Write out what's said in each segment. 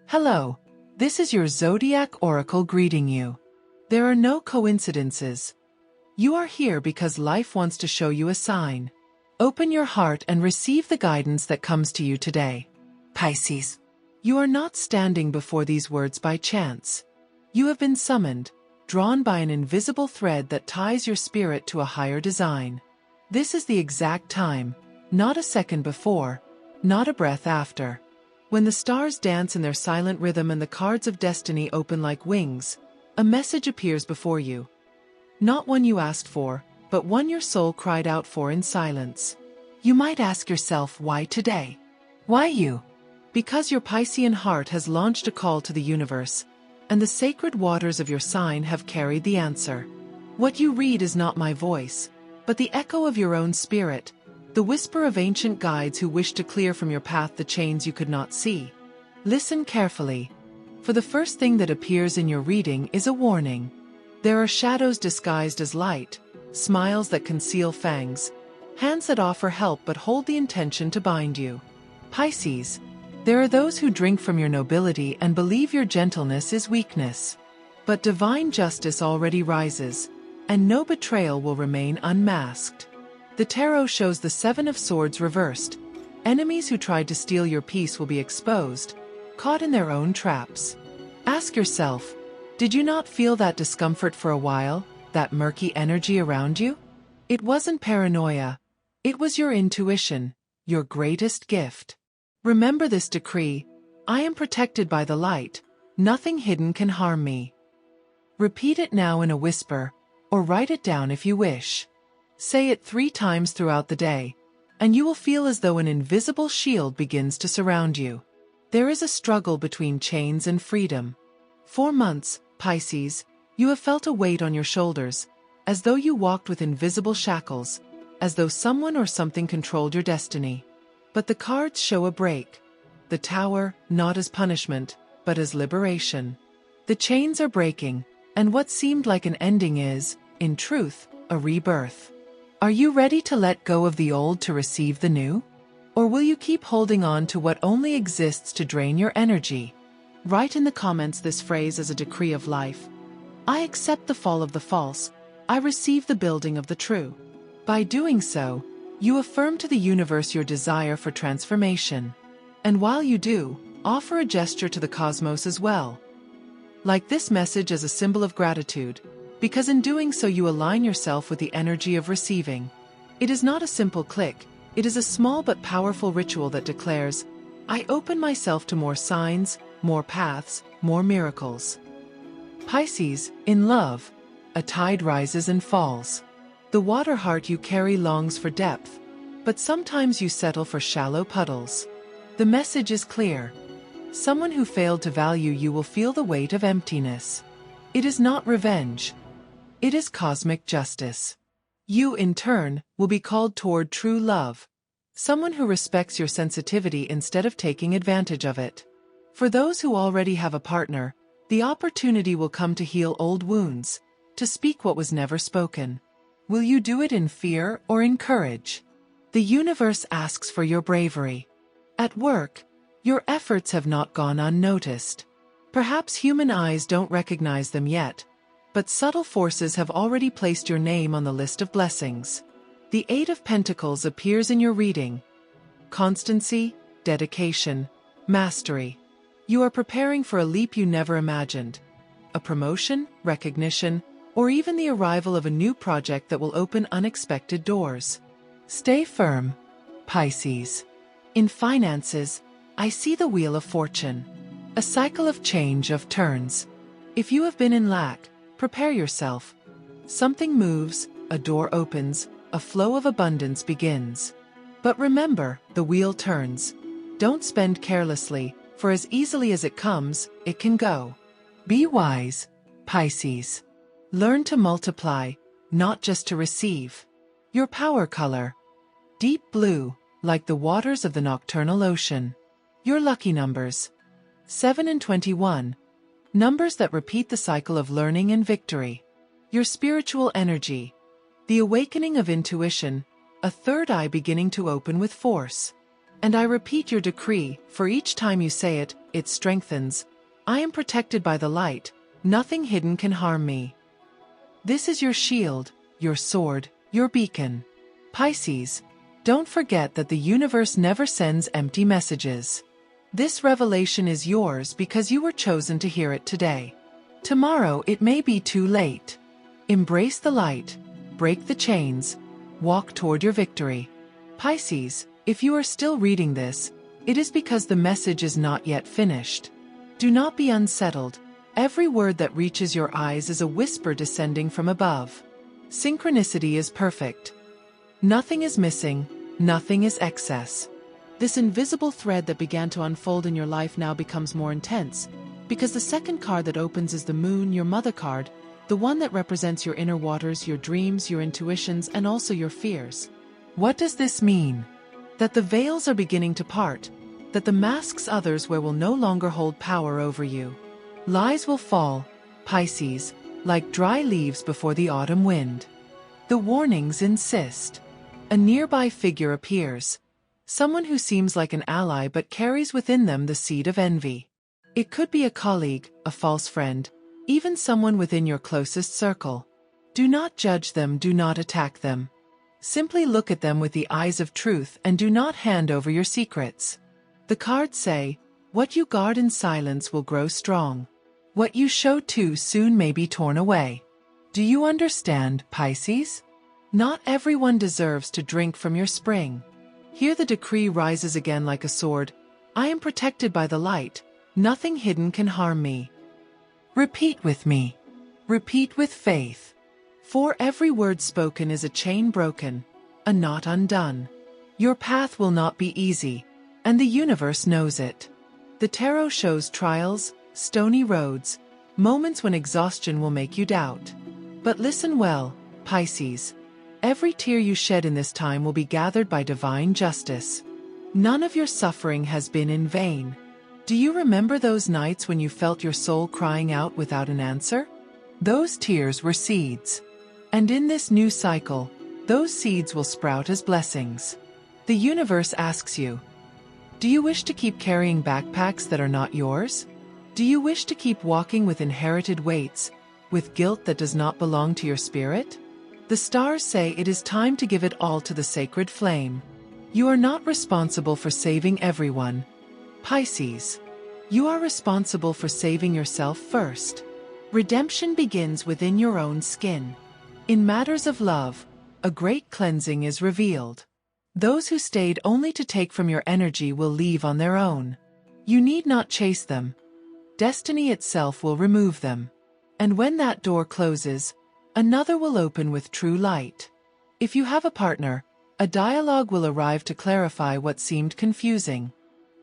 Hello, this is your Zodiac Oracle greeting you. There are no coincidences. You are here because life wants to show you a sign. Open your heart and receive the guidance that comes to you today. Pisces. You are not standing before these words by chance. You have been summoned, drawn by an invisible thread that ties your spirit to a higher design. This is the exact time, not a second before, not a breath after. When the stars dance in their silent rhythm and the cards of destiny open like wings, a message appears before you. Not one you asked for, but one your soul cried out for in silence. You might ask yourself, why today? Why you? Because your Piscean heart has launched a call to the universe, and the sacred waters of your sign have carried the answer. What you read is not my voice, but the echo of your own spirit, the whisper of ancient guides who wish to clear from your path the chains you could not see. Listen carefully, for the first thing that appears in your reading is a warning. There are shadows disguised as light, smiles that conceal fangs, hands that offer help but hold the intention to bind you. Pisces, there are those who drink from your nobility and believe your gentleness is weakness. But divine justice already rises, and no betrayal will remain unmasked. The tarot shows the Seven of Swords reversed. Enemies who tried to steal your peace will be exposed, caught in their own traps. Ask yourself, did you not feel that discomfort for a while, that murky energy around you? It wasn't paranoia. It was your intuition, your greatest gift. Remember this decree: I am protected by the light, nothing hidden can harm me. Repeat it now in a whisper, or write it down if you wish. Say it 3 times throughout the day, and you will feel as though an invisible shield begins to surround you. There is a struggle between chains and freedom. For months, Pisces, you have felt a weight on your shoulders, as though you walked with invisible shackles, as though someone or something controlled your destiny. But the cards show a break. The Tower, not as punishment, but as liberation. The chains are breaking, and what seemed like an ending is, in truth, a rebirth. Are you ready to let go of the old to receive the new? Or will you keep holding on to what only exists to drain your energy? Write in the comments this phrase as a decree of life. I accept the fall of the false. I receive the building of the true. By doing so, you affirm to the universe your desire for transformation. And while you do, offer a gesture to the cosmos as well. Like this message as a symbol of gratitude, because in doing so you align yourself with the energy of receiving. It is not a simple click, it is a small but powerful ritual that declares, I open myself to more signs, more paths, more miracles. Pisces, in love, a tide rises and falls. The water heart you carry longs for depth, but sometimes you settle for shallow puddles. The message is clear. Someone who failed to value you will feel the weight of emptiness. It is not revenge. It is cosmic justice. You, in turn, will be called toward true love. Someone who respects your sensitivity instead of taking advantage of it. For those who already have a partner, the opportunity will come to heal old wounds, to speak what was never spoken. Will you do it in fear or in courage? The universe asks for your bravery. At work, your efforts have not gone unnoticed. Perhaps human eyes don't recognize them yet, but subtle forces have already placed your name on the list of blessings. The Eight of Pentacles appears in your reading. Constancy, dedication, mastery. You are preparing for a leap you never imagined. A promotion, recognition, or even the arrival of a new project that will open unexpected doors. Stay firm, Pisces. In finances, I see the Wheel of Fortune. A cycle of change of turns. If you have been in lack, prepare yourself. Something moves, a door opens, a flow of abundance begins. But remember, the wheel turns. Don't spend carelessly, for as easily as it comes, it can go. Be wise, Pisces. Learn to multiply, not just to receive. Your power color. Deep blue, like the waters of the nocturnal ocean. Your lucky numbers. 7 and 21. Numbers that repeat the cycle of learning and victory. Your spiritual energy. The awakening of intuition, a third eye beginning to open with force. And I repeat your decree, for each time you say it, it strengthens. I am protected by the light, nothing hidden can harm me. This is your shield, your sword, your beacon. Pisces, don't forget that the universe never sends empty messages. This revelation is yours because you were chosen to hear it today. Tomorrow it may be too late. Embrace the light, break the chains, walk toward your victory. Pisces, if you are still reading this, it is because the message is not yet finished. Do not be unsettled. Every word that reaches your eyes is a whisper descending from above. Synchronicity is perfect. Nothing is missing, nothing is excess. This invisible thread that began to unfold in your life now becomes more intense, because the second card that opens is the Moon, your mother card, the one that represents your inner waters, your dreams, your intuitions, and also your fears. What does this mean? That the veils are beginning to part, that the masks others wear will no longer hold power over you. Lies will fall, Pisces, like dry leaves before the autumn wind. The warnings insist. A nearby figure appears. Someone who seems like an ally but carries within them the seed of envy. It could be a colleague, a false friend, even someone within your closest circle. Do not judge them, do not attack them. Simply look at them with the eyes of truth and do not hand over your secrets. The cards say, what you guard in silence will grow strong. What you show too soon may be torn away. Do you understand, Pisces? Not everyone deserves to drink from your spring. Here the decree rises again like a sword. I am protected by the light. Nothing hidden can harm me. Repeat with me. Repeat with faith. For every word spoken is a chain broken, a knot undone. Your path will not be easy, and the universe knows it. The tarot shows trials, stony roads, moments when exhaustion will make you doubt. But listen well, Pisces. Every tear you shed in this time will be gathered by divine justice. None of your suffering has been in vain. Do you remember those nights when you felt your soul crying out without an answer? Those tears were seeds. And in this new cycle, those seeds will sprout as blessings. The universe asks you, do you wish to keep carrying backpacks that are not yours? Do you wish to keep walking with inherited weights, with guilt that does not belong to your spirit? The stars say it is time to give it all to the sacred flame. You are not responsible for saving everyone. Pisces, you are responsible for saving yourself first. Redemption begins within your own skin. In matters of love, a great cleansing is revealed. Those who stayed only to take from your energy will leave on their own. You need not chase them. Destiny itself will remove them. And when that door closes, another will open with true light. If you have a partner, a dialogue will arrive to clarify what seemed confusing.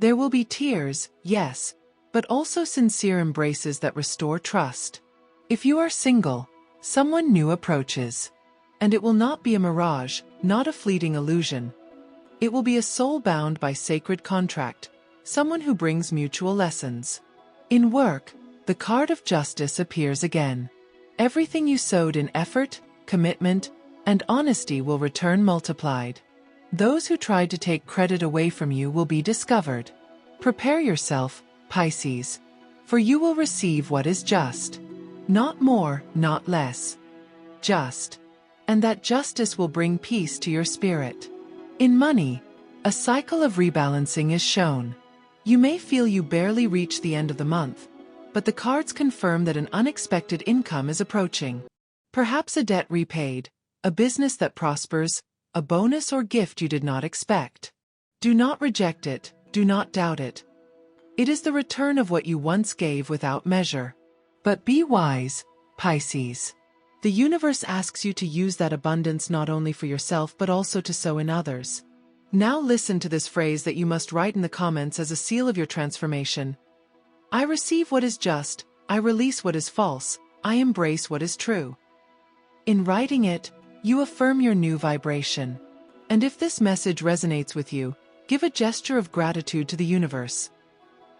There will be tears, yes, but also sincere embraces that restore trust. If you are single, someone new approaches. And it will not be a mirage, not a fleeting illusion. It will be a soul bound by sacred contract, someone who brings mutual lessons. In work, the card of justice appears again. Everything you sowed in effort, commitment, and honesty will return multiplied. Those who tried to take credit away from you will be discovered. Prepare yourself, Pisces, for you will receive what is just. Not more, not less. Just. And that justice will bring peace to your spirit. In money, a cycle of rebalancing is shown. You may feel you barely reach the end of the month, but the cards confirm that an unexpected income is approaching. Perhaps a debt repaid, a business that prospers, a bonus or gift you did not expect. Do not reject it, do not doubt it. It is the return of what you once gave without measure. But be wise, Pisces. The universe asks you to use that abundance not only for yourself but also to sow in others. Now listen to this phrase that you must write in the comments as a seal of your transformation. I receive what is just, I release what is false, I embrace what is true. In writing it, you affirm your new vibration. And if this message resonates with you, give a gesture of gratitude to the universe.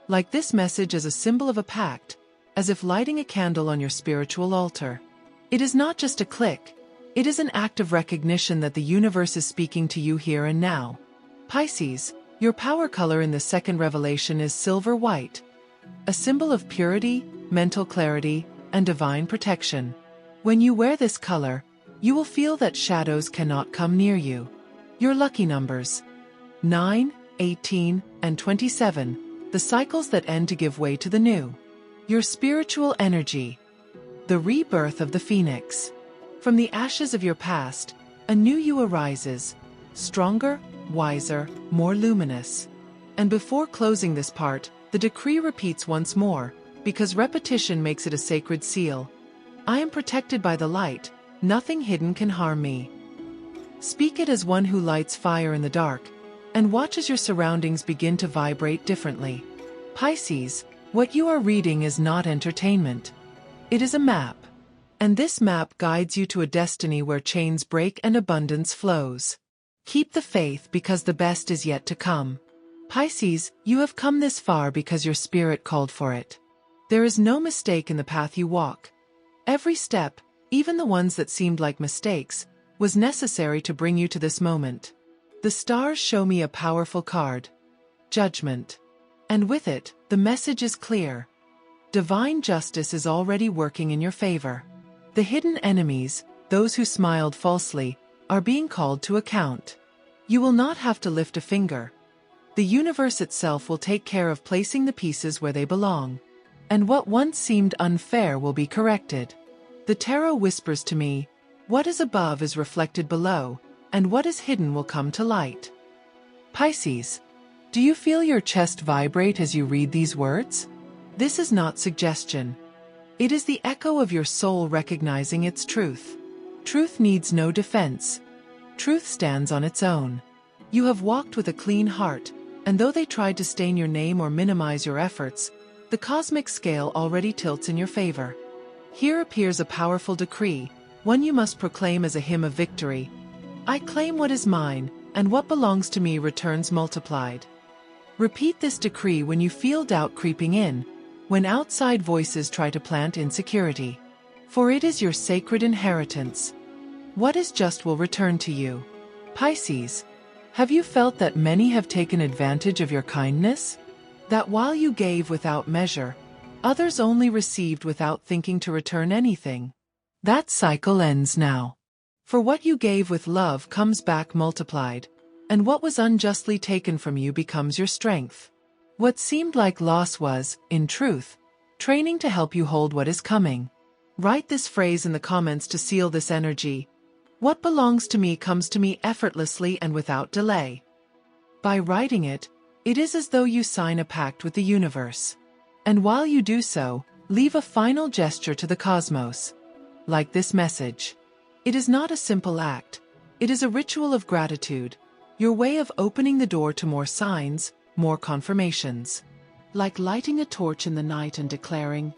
Like this message as a symbol of a pact, as if lighting a candle on your spiritual altar. It is not just a click, it is an act of recognition that the universe is speaking to you here and now. Pisces, Your power color in the second revelation is silver white, a symbol of purity, mental clarity, and divine protection. When you wear this color, you will feel that shadows cannot come near you. Your lucky numbers: 9, 18, and 27, the cycles that end to give way to the new. Your spiritual energy: the rebirth of the phoenix. From the ashes of your past, a new you arises, stronger, wiser, more luminous. And before closing this part, the decree repeats once more, because repetition makes it a sacred seal. I am protected by the light, nothing hidden can harm me. Speak it as one who lights fire in the dark, and watch as your surroundings begin to vibrate differently. Pisces, what you are reading is not entertainment. It is a map. And this map guides you to a destiny where chains break and abundance flows. Keep the faith because the best is yet to come. Pisces, you have come this far because your spirit called for it. There is no mistake in the path you walk. Every step, even the ones that seemed like mistakes, was necessary to bring you to this moment. The stars show me a powerful card: Judgment. And with it, the message is clear. Divine justice is already working in your favor. The hidden enemies, those who smiled falsely, are being called to account. You will not have to lift a finger. The universe itself will take care of placing the pieces where they belong. And what once seemed unfair will be corrected. The tarot whispers to me, what is above is reflected below, and what is hidden will come to light. Pisces, do you feel your chest vibrate as you read these words? This is not suggestion. It is the echo of your soul recognizing its truth. Truth needs no defense. Truth stands on its own. You have walked with a clean heart, and though they tried to stain your name or minimize your efforts, the cosmic scale already tilts in your favor. Here appears a powerful decree, one you must proclaim as a hymn of victory. I claim what is mine, and what belongs to me returns multiplied. Repeat this decree when you feel doubt creeping in, when outside voices try to plant insecurity. For it is your sacred inheritance. What is just will return to you. Pisces, have you felt that many have taken advantage of your kindness? That while you gave without measure, others only received without thinking to return anything? That cycle ends now. For what you gave with love comes back multiplied, and what was unjustly taken from you becomes your strength. What seemed like loss was, in truth, training to help you hold what is coming. Write this phrase in the comments to seal this energy. What belongs to me comes to me effortlessly and without delay. By writing it, it is as though you sign a pact with the universe. And while you do so, leave a final gesture to the cosmos. Like this message. It is not a simple act. It is a ritual of gratitude, your way of opening the door to more signs, more confirmations. Like lighting a torch in the night and declaring,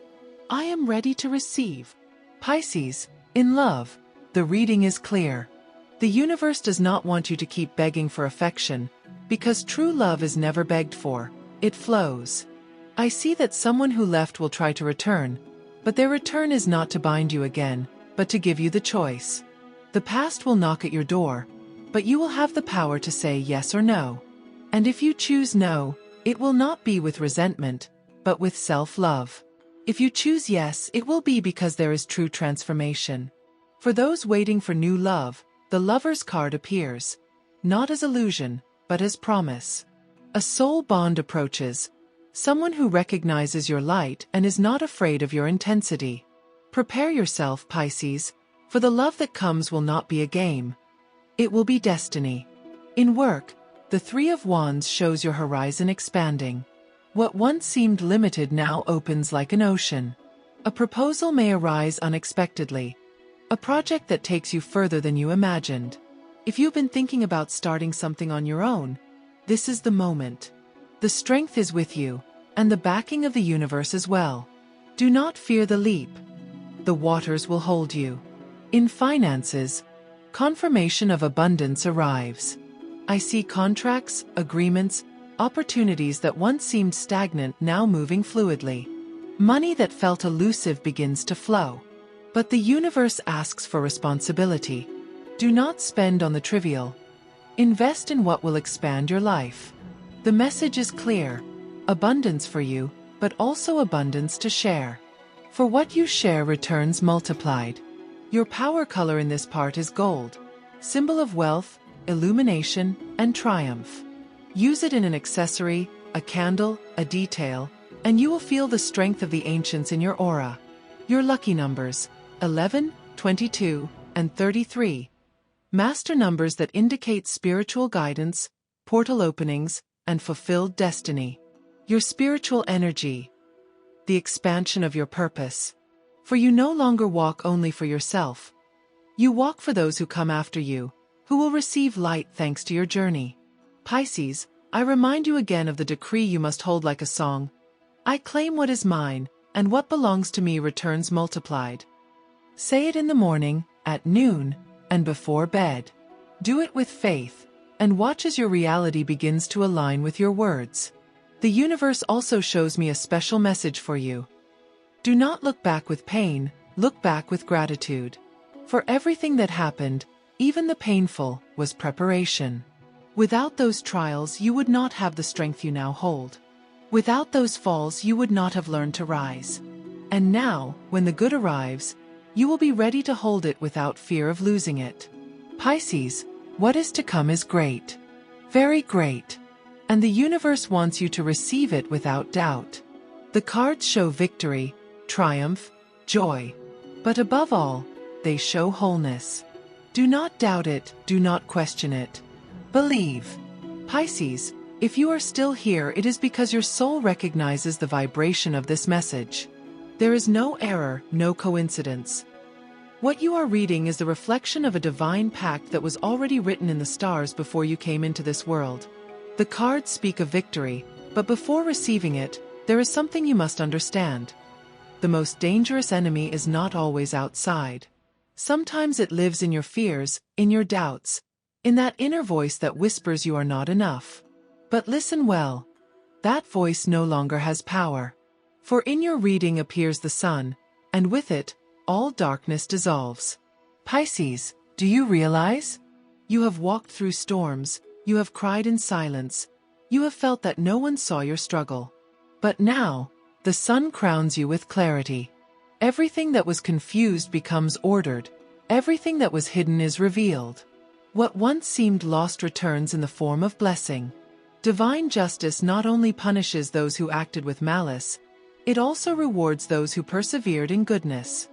I am ready to receive. Pisces, in love, the reading is clear. The universe does not want you to keep begging for affection, because true love is never begged for, it flows. I see that someone who left will try to return, but their return is not to bind you again, but to give you the choice. The past will knock at your door, but you will have the power to say yes or no. And if you choose no, it will not be with resentment, but with self-love. If you choose yes, it will be because there is true transformation. For those waiting for new love, the Lover's card appears, not as illusion, but as promise. A soul bond approaches, someone who recognizes your light and is not afraid of your intensity. Prepare yourself, Pisces, for the love that comes will not be a game. It will be destiny. In work, the Three of Wands shows your horizon expanding. What once seemed limited now opens like an ocean. A proposal may arise unexpectedly. A project that takes you further than you imagined. If you've been thinking about starting something on your own, this is the moment. The strength is with you, and the backing of the universe as well. Do not fear the leap. The waters will hold you. In finances, confirmation of abundance arrives. I see contracts, agreements, opportunities that once seemed stagnant now moving fluidly. Money that felt elusive begins to flow. But the universe asks for responsibility. Do not spend on the trivial. Invest in what will expand your life. The message is clear. Abundance for you, but also abundance to share. For what you share returns multiplied. Your power color in this part is gold, symbol of wealth, illumination, and triumph. Use it in an accessory, a candle, a detail, and you will feel the strength of the ancients in your aura. Your lucky numbers: 11, 22, and 33. Master numbers that indicate spiritual guidance, portal openings, and fulfilled destiny. Your spiritual energy. The expansion of your purpose. For you no longer walk only for yourself. You walk for those who come after you, who will receive light thanks to your journey. Pisces, I remind you again of the decree you must hold like a song. I claim what is mine, and what belongs to me returns multiplied. Say it in the morning, at noon, and before bed. Do it with faith, and watch as your reality begins to align with your words. The universe also shows me a special message for you. Do not look back with pain, look back with gratitude. For everything that happened, even the painful, was preparation. Without those trials, you would not have the strength you now hold. Without those falls, you would not have learned to rise. And now, when the good arrives, you will be ready to hold it without fear of losing it. Pisces, what is to come is great. Very great. And the universe wants you to receive it without doubt. The cards show victory, triumph, joy. But above all, they show wholeness. Do not doubt it, do not question it. Believe. Pisces, if you are still here, it is because your soul recognizes the vibration of this message. There is no error, no coincidence. What you are reading is the reflection of a divine pact that was already written in the stars before you came into this world. The cards speak of victory, but before receiving it, there is something you must understand. The most dangerous enemy is not always outside. Sometimes it lives in your fears, in your doubts, in that inner voice that whispers you are not enough. But listen well. That voice no longer has power. For in your reading appears the sun, and with it, all darkness dissolves. Pisces, do you realize? You have walked through storms, you have cried in silence, you have felt that no one saw your struggle. But now, the sun crowns you with clarity. Everything that was confused becomes ordered, everything that was hidden is revealed. What once seemed lost returns in the form of blessing. Divine justice not only punishes those who acted with malice, it also rewards those who persevered in goodness.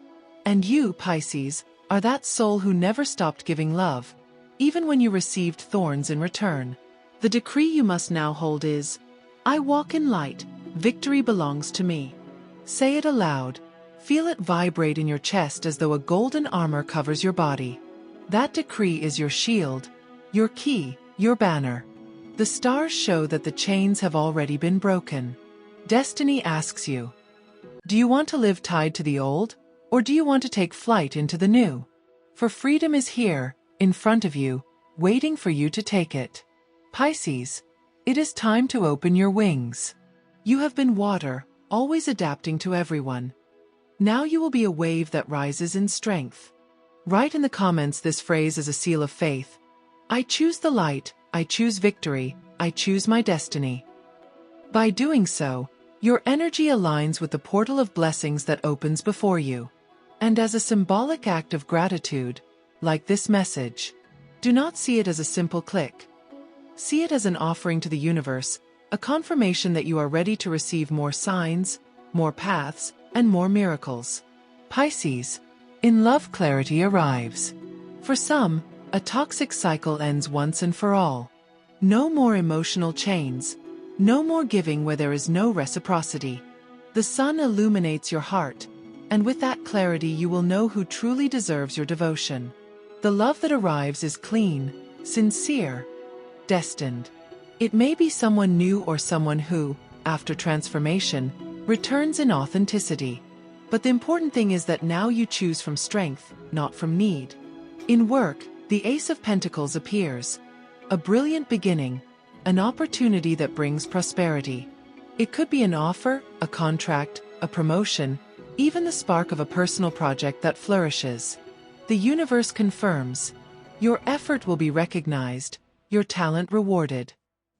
And you, Pisces, are that soul who never stopped giving love, even when you received thorns in return. The decree you must now hold is, I walk in light, victory belongs to me. Say it aloud, feel it vibrate in your chest as though a golden armor covers your body. That decree is your shield, your key, your banner. The stars show that the chains have already been broken. Destiny asks you, do you want to live tied to the old, or do you want to take flight into the new? For freedom is here, in front of you, waiting for you to take it. Pisces, it is time to open your wings. You have been water, always adapting to everyone. Now you will be a wave that rises in strength. Write in the comments this phrase as a seal of faith. I choose the light, I choose victory, I choose my destiny. By doing so, your energy aligns with the portal of blessings that opens before you. And as a symbolic act of gratitude, like this message, do not see it as a simple click. See it as an offering to the universe, a confirmation that you are ready to receive more signs, more paths, and more miracles. Pisces, in love clarity arrives. For some, a toxic cycle ends once and for all. No more emotional chains, no more giving where there is no reciprocity. The sun illuminates your heart, and with that clarity you will know who truly deserves your devotion. The love that arrives is clean, sincere, destined. It may be someone new or someone who, after transformation, returns in authenticity. But the important thing is that now you choose from strength, not from need. In work, the Ace of Pentacles appears. A brilliant beginning, an opportunity that brings prosperity. It could be an offer, a contract, a promotion, even the spark of a personal project that flourishes. The universe confirms. Your effort will be recognized, your talent rewarded.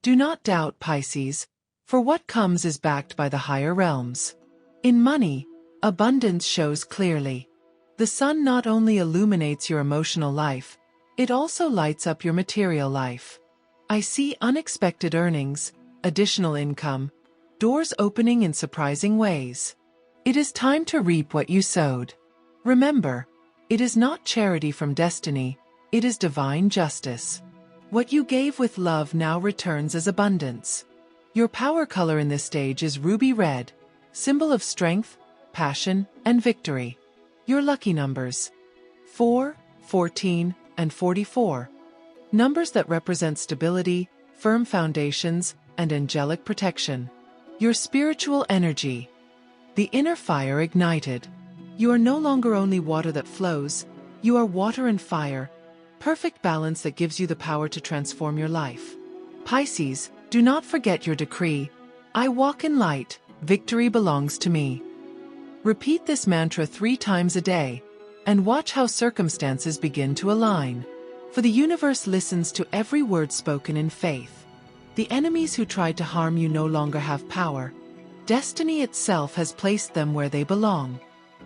Do not doubt, Pisces, for what comes is backed by the higher realms. In money, abundance shows clearly. The sun not only illuminates your emotional life, it also lights up your material life. I see unexpected earnings, additional income, doors opening in surprising ways. It is time to reap what you sowed. Remember, it is not charity from destiny, it is divine justice. What you gave with love now returns as abundance. Your power color in this stage is ruby red, symbol of strength, passion, and victory. Your lucky numbers: 4, 14, and 44. Numbers that represent stability, firm foundations, and angelic protection. Your spiritual energy: the inner fire ignited. You are no longer only water that flows, you are water and fire, perfect balance that gives you the power to transform your life. Pisces, do not forget your decree: I walk in light, victory belongs to me. Repeat this mantra 3 times a day, and watch how circumstances begin to align. For the universe listens to every word spoken in faith. The enemies who tried to harm you no longer have power. Destiny itself has placed them where they belong.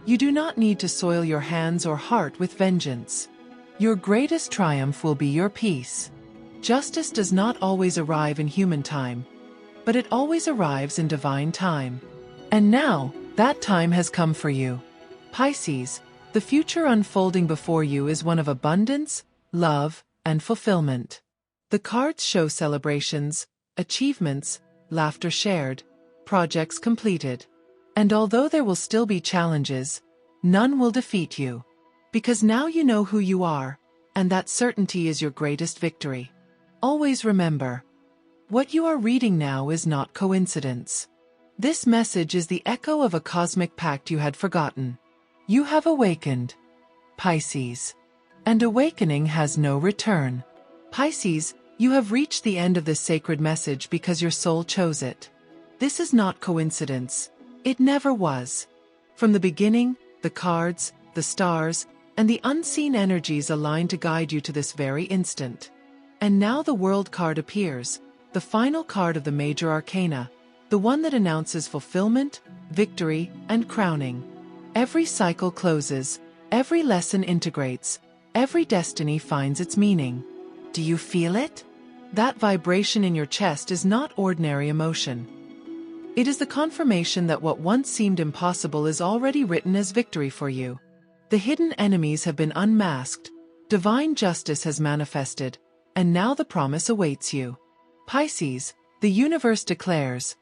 You do not need to soil your hands or heart with vengeance. Your greatest triumph will be your peace. Justice does not always arrive in human time, but it always arrives in divine time. And now, that time has come for you. Pisces, the future unfolding before you is one of abundance, love, and fulfillment. The cards show celebrations, achievements, laughter shared, projects completed. And although there will still be challenges, none will defeat you. Because now you know who you are, and that certainty is your greatest victory. Always remember, what you are reading now is not coincidence. This message is the echo of a cosmic pact you had forgotten. You have awakened, Pisces. And awakening has no return. Pisces, you have reached the end of this sacred message because your soul chose it. This is not coincidence. It never was. From the beginning, the cards, the stars, and the unseen energies aligned to guide you to this very instant. And now the World card appears, the final card of the major arcana, the one that announces fulfillment, victory, and crowning. Every cycle closes, every lesson integrates, every destiny finds its meaning. Do you feel it? That vibration in your chest is not ordinary emotion. It is the confirmation that what once seemed impossible is already written as victory for you. The hidden enemies have been unmasked, divine justice has manifested, and now the promise awaits you. Pisces, the universe declares,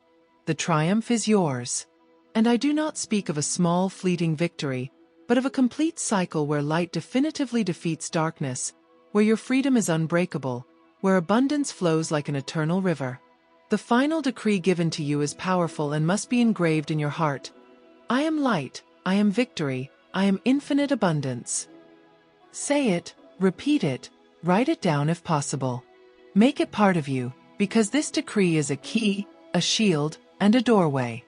the triumph is yours. And I do not speak of a small fleeting victory, but of a complete cycle where light definitively defeats darkness, where your freedom is unbreakable, where abundance flows like an eternal river. The final decree given to you is powerful and must be engraved in your heart. I am light, I am victory, I am infinite abundance. Say it, repeat it, write it down if possible. Make it part of you, because this decree is a key, a shield, and a doorway.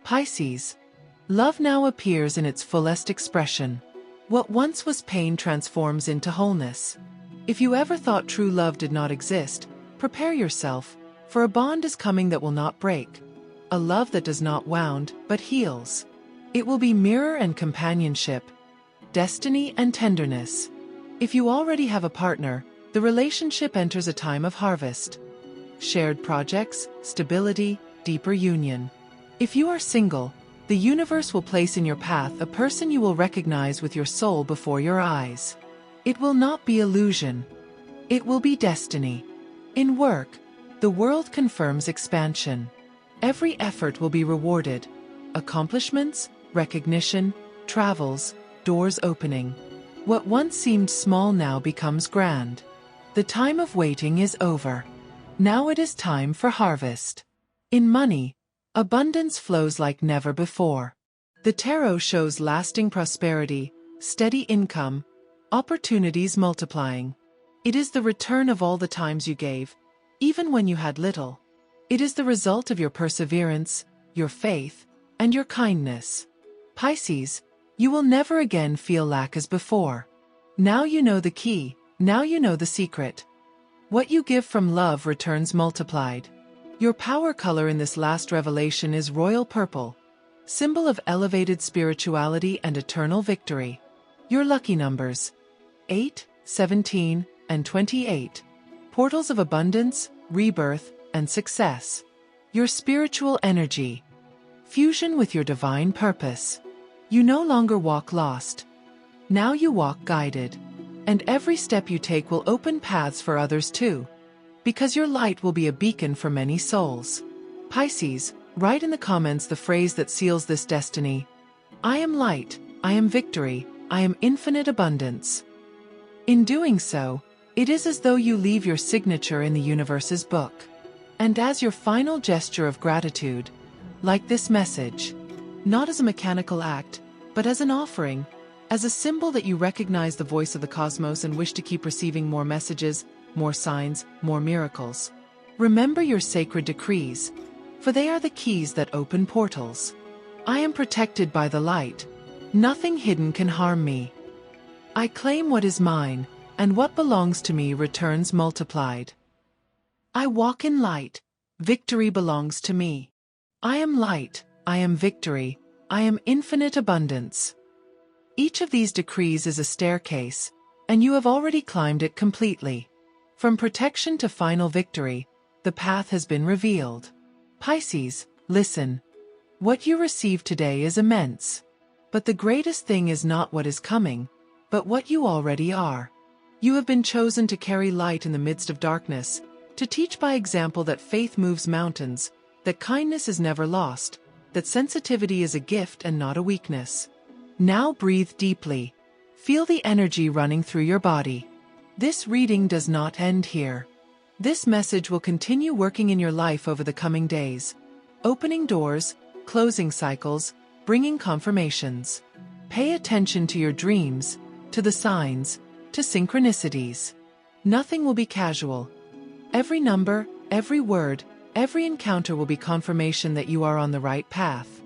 Pisces, love now appears in its fullest expression. What once was pain transforms into wholeness. If you ever thought true love did not exist, prepare yourself, for a bond is coming that will not break. A love that does not wound, but heals. It will be mirror and companionship, destiny and tenderness. If you already have a partner, the relationship enters a time of harvest. Shared projects, stability, deeper union. If you are single, the universe will place in your path a person you will recognize with your soul before your eyes. It will not be illusion. It will be destiny. In work, the world confirms expansion. Every effort will be rewarded. Accomplishments, recognition, travels, doors opening. What once seemed small now becomes grand. The time of waiting is over. Now it is time for harvest. In money, abundance flows like never before. The tarot shows lasting prosperity, steady income, opportunities multiplying. It is the return of all the times you gave, even when you had little. It is the result of your perseverance, your faith, and your kindness. Pisces, you will never again feel lack as before. Now you know the key, now you know the secret. What you give from love returns multiplied. Your power color in this last revelation is royal purple, symbol of elevated spirituality and eternal victory. Your lucky numbers: 8, 17, and 28. Portals of abundance, rebirth, and success. Your spiritual energy: fusion with your divine purpose. You no longer walk lost. Now you walk guided. And every step you take will open paths for others too, because your light will be a beacon for many souls. Pisces, write in the comments the phrase that seals this destiny. I am light, I am victory, I am infinite abundance. In doing so, it is as though you leave your signature in the universe's book. And as your final gesture of gratitude, like this message, not as a mechanical act, but as an offering, as a symbol that you recognize the voice of the cosmos and wish to keep receiving more messages, more signs, more miracles. Remember your sacred decrees, for they are the keys that open portals. I am protected by the light. Nothing hidden can harm me. I claim what is mine, and what belongs to me returns multiplied. I walk in light. Victory belongs to me. I am light, I am victory, I am infinite abundance. Each of these decrees is a staircase, and you have already climbed it completely. From protection to final victory, the path has been revealed. Pisces, listen. What you receive today is immense. But the greatest thing is not what is coming, but what you already are. You have been chosen to carry light in the midst of darkness, to teach by example that faith moves mountains, that kindness is never lost, that sensitivity is a gift and not a weakness. Now breathe deeply. Feel the energy running through your body. This reading does not end here. This message will continue working in your life over the coming days, opening doors, closing cycles, bringing confirmations. Pay attention to your dreams, to the signs, to synchronicities. Nothing will be casual. Every number, every word, every encounter will be confirmation that you are on the right path.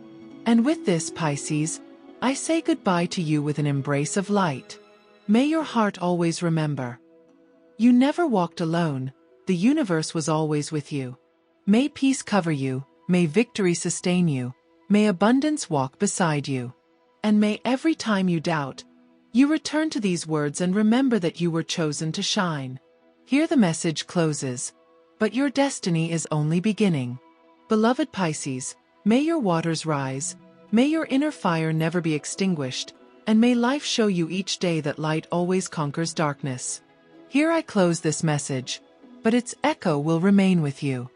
And with this, Pisces, I say goodbye to you with an embrace of light. May your heart always remember. You never walked alone, the universe was always with you. May peace cover you, may victory sustain you, may abundance walk beside you. And may every time you doubt, you return to these words and remember that you were chosen to shine. Here the message closes, but your destiny is only beginning. Beloved Pisces, may your waters rise, may your inner fire never be extinguished, and may life show you each day that light always conquers darkness. Here I close this message, but its echo will remain with you.